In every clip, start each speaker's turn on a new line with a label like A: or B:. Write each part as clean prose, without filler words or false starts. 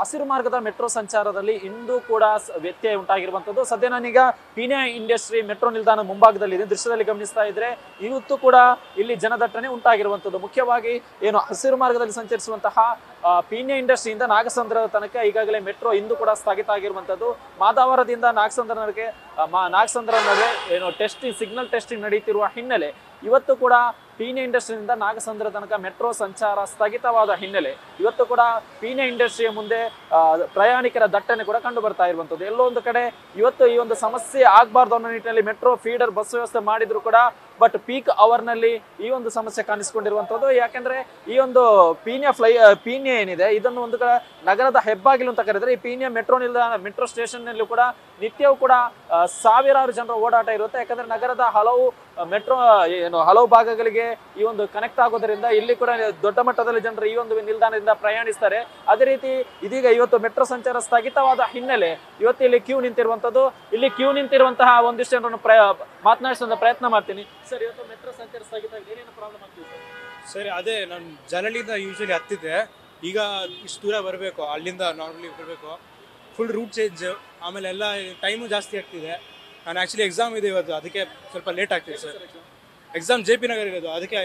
A: ಹಸಿರು ಮಾರ್ಗದ ಮೆಟ್ರೋ ಸಂಚಾರದಲ್ಲಿ ಇಂದು ಕೂಡ ವ್ಯತ್ಯಯ ಉಂಟಾಗಿರುವಂಥದ್ದು. ಸದ್ಯ ನಾನೀಗ ಪೀಣ್ಯ ಇಂಡಸ್ಟ್ರಿ ಮೆಟ್ರೋ ನಿಲ್ದಾಣ ಮುಂಭಾಗದಲ್ಲಿ ದೃಶ್ಯದಲ್ಲಿ ಗಮನಿಸ್ತಾ ಇದ್ರೆ ಇವತ್ತು ಕೂಡ ಇಲ್ಲಿ ಜನದಟ್ಟಣೆ ಉಂಟಾಗಿರುವಂಥದ್ದು. ಮುಖ್ಯವಾಗಿ ಏನು ಹಸಿರು ಮಾರ್ಗದಲ್ಲಿ ಸಂಚರಿಸುವಂತಹ ಪೀಣ್ಯ ಇಂಡಸ್ಟ್ರಿಯಿಂದ ನಾಗಸಂದ್ರದ ತನಕ ಈಗಾಗಲೇ ಮೆಟ್ರೋ ಇಂದು ಕೂಡ ಸ್ಥಗಿತ ಆಗಿರುವಂಥದ್ದು. ಮಾದಾವರದಿಂದ ನಾಗಸಂದ್ರ ನಡುವೆ ಏನು ಸಿಗ್ನಲ್ ಟೆಸ್ಟಿಂಗ್ ನಡೀತಿರುವ ಹಿನ್ನೆಲೆ ಇವತ್ತು ಕೂಡ ಪೀಣ್ಯ ಇಂಡಸ್ಟ್ರಿಯಿಂದ ನಾಗಸಂದ್ರ ತನಕ ಮೆಟ್ರೋ ಸಂಚಾರ ಸ್ಥಗಿತವಾದ ಹಿನ್ನೆಲೆ ಇವತ್ತು ಕೂಡ ಪೀಣ್ಯ ಇಂಡಸ್ಟ್ರಿಯ ಮುಂದೆ ಪ್ರಯಾಣಿಕರ ದಟ್ಟಣೆ ಕೂಡ ಕಂಡು ಬರ್ತಾ ಇರುವಂಥದ್ದು. ಎಲ್ಲೋ ಒಂದು ಕಡೆ ಇವತ್ತು ಈ ಒಂದು ಸಮಸ್ಯೆ ಆಗಬಾರ್ದು ಅನ್ನೋ ನಿಟ್ಟಿನಲ್ಲಿ ಮೆಟ್ರೋ ಫೀಡರ್ ಬಸ್ ವ್ಯವಸ್ಥೆ ಮಾಡಿದ್ರು ಕೂಡ ಬಟ್ ಪೀಕ್ ಅವರ್ನಲ್ಲಿ ಈ ಒಂದು ಸಮಸ್ಯೆ ಕಾಣಿಸಿಕೊಂಡಿರುವಂಥದ್ದು. ಯಾಕೆಂದ್ರೆ ಈ ಒಂದು ಪೀಣ್ಯ ಏನಿದೆ ಇದನ್ನು ಒಂದು ಕಡೆ ನಗರದ ಹೆಬ್ಬಾಗಿಲು ಅಂತ ಕರೆದ್ರೆ ಈ ಪೀಣ್ಯ ಮೆಟ್ರೋ ಸ್ಟೇಷನ್ ನಲ್ಲೂ ಕೂಡ ನಿತ್ಯವೂ ಕೂಡ ಸಾವಿರಾರು ಜನರ ಓಡಾಟ ಇರುತ್ತೆ. ಯಾಕಂದ್ರೆ ನಗರದ ಹಲವು ಭಾಗಗಳಿಗೆ ಈ ಒಂದು ಕನೆಕ್ಟ್ ಆಗೋದ್ರಿಂದ ಇಲ್ಲಿ ಕೂಡ ದೊಡ್ಡ ಮಟ್ಟದಲ್ಲಿ ಜನರು ಈ ಒಂದು ನಿಲ್ದಾಣದಿಂದ ಪ್ರಯಾಣಿಸ್ತಾರೆ. ಅದೇ ರೀತಿ ಇದೀಗ ಇವತ್ತು ಮೆಟ್ರೋ ಸಂಚಾರ ಸ್ಥಗಿತವಾದ ಹಿನ್ನೆಲೆ ಇವತ್ತು ಇಲ್ಲಿ ಕ್ಯೂ ನಿಂತಿರುವಂತದ್ದು. ಇಲ್ಲಿ ಕ್ಯೂ ನಿಂತಿರುವಂತಹ ಒಂದಿಷ್ಟು ಜನರನ್ನು ಮಾತನಾಡಿಸುವಂತ ಪ್ರಯತ್ನ ಮಾಡ್ತೀನಿ. ಸರ್, ಇವತ್ತು ಮೆಟ್ರೋ ಸಂಚಾರ ಸ್ಥಗಿತ ಏನೇನು ಪ್ರಾಬ್ಲಮ್ ಆಗ್ತಿದೆ
B: ಸರ್? ಅದೇ ನಾನು ಜನಲಿಂದ ಯೂಶಲಿ ಹತ್ತಿದ್ದೆ, ಈಗ ಇಷ್ಟು ದೂರ ಬರಬೇಕು, ಅಲ್ಲಿಂದ ನಾರ್ಮಲಿ ಬರಬೇಕು, ಫುಲ್ ರೂಟ್ ಚೇಂಜ್, ಆಮೇಲೆ ಎಲ್ಲ ಟೈಮು ಜಾಸ್ತಿ ಆಗ್ತಿದೆ. ನಾನು ಆ್ಯಕ್ಚುಲಿ ಎಕ್ಸಾಮ್ ಇದೆ ಇವತ್ತು, ಅದಕ್ಕೆ ಸ್ವಲ್ಪ ಲೇಟ್ ಆಗ್ತಿದೆ ಸರ್. ಎಕ್ಸಾಮ್ JP ನಗರ್ ಇರೋದು, ಅದಕ್ಕೆ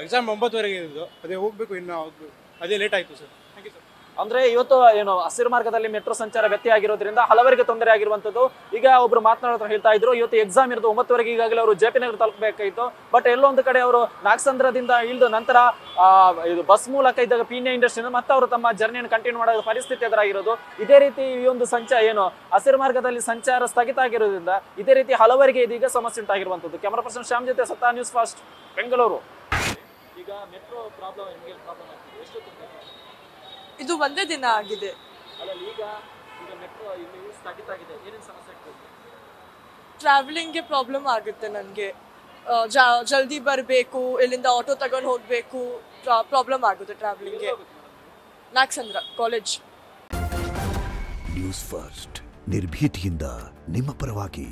B: ಎಕ್ಸಾಮ್ 9ವರೆಗೆ ಇರೋದು, ಅದೇ ಹೋಗ್ಬೇಕು, ಇನ್ನು ಹೋಗ್ಬೇಕು, ಅದೇ ಲೇಟ್ ಆಯಿತು ಸರ್. Thank you sir.
A: ಅಂದ್ರೆ ಇವತ್ತು ಏನು ಹಸಿರು ಮಾರ್ಗದಲ್ಲಿ ಮೆಟ್ರೋ ಸಂಚಾರ ವ್ಯತ್ಯಯ ಆಗಿರೋದ್ರಿಂದ ಹಲವರಿಗೆ ತೊಂದರೆ ಆಗಿರುವಂತದ್ದು. ಈಗ ಒಬ್ರು ಮಾತನಾಡೋರು ಹೇಳ್ತಾ ಇದ್ರು, ಇವತ್ತು ಎಕ್ಸಾಮ್ ಇರೋದು 9ವರೆಗೆ, ಈಗಾಗಲೇ ಅವರು JP ನಗರ ತಲುಪಬೇಕಾಯಿತು. ಬಟ್ ಎಲ್ಲೋ ಒಂದು ಕಡೆ ಅವರು ನಾಗಸಂದ್ರದಿಂದ ಇಳಿದು ನಂತರ ಇದು ಬಸ್ ಮೂಲಕ ಇದ್ದಾಗ ಪೀಣ್ಯ ಇಂಡಸ್ಟ್ರಿ ಮತ್ತೆ ಅವರು ತಮ್ಮ ಜರ್ನಿಯನ್ನು ಕಂಟಿನ್ಯೂ ಮಾಡೋ ಪರಿಸ್ಥಿತಿ ಎದುರಾಗಿರೋದು. ಇದೇ ರೀತಿ ಈ ಒಂದು ಹಸಿರು ಮಾರ್ಗದಲ್ಲಿ ಸಂಚಾರ ಸ್ಥಗಿತ ಆಗಿರೋದ್ರಿಂದ ಇದೇ ರೀತಿ ಹಲವರಿಗೆ ಇದೀಗ ಸಮಸ್ಯೆ ಉಂಟಾಗಿರುವಂತದ್ದು. ಕ್ಯಾಮರಾ ಪರ್ಸನ್ ಶ್ಯಾಮ್ ಜೊತೆ ಸತ್ತಾ, ನ್ಯೂಸ್ ಫಾಸ್ಟ್, ಬೆಂಗಳೂರು. ಈಗ ಮೆಟ್ರೋ ಪ್ರಾಬ್ಲಮ್ ಎಷ್ಟು
C: ಇದು ಒಂದೇ ದಿನ ಆಗಿದೆ.
A: ಈಗ ಮೆಟ್ರೋ ಇಲ್ಲಿ ಸ್ಥಗಿತ ಆಗಿದೆ, ಏನೇನು ಸಮಸ್ಯೆ ಆಗ್ತದೆ?
C: ಟ್ರಾವೆಲಿಂಗ್ಗೆ ಪ್ರಾಬ್ಲಮ್ ಆಗುತ್ತೆ ನನಗೆ. ಜಲ್ದಿ ಬರಬೇಕು, ಇಲ್ಲಿಂದ ಆಟೋ ತಗೊಂಡು ಹೋಗಬೇಕು, ಪ್ರಾಬ್ಲಮ್ ಆಗುತ್ತೆ ಟ್ರಾವೆಲಿಂಗ್ಗೆ. ನಾಗಸಂದ್ರ ಕಾಲೇಜ್.
D: ನ್ಯೂಸ್ ಫಸ್ಟ್, ನಿರ್ಭೀತಿಯಿಂದ ನಿಮ್ಮ ಪರವಾಗಿ.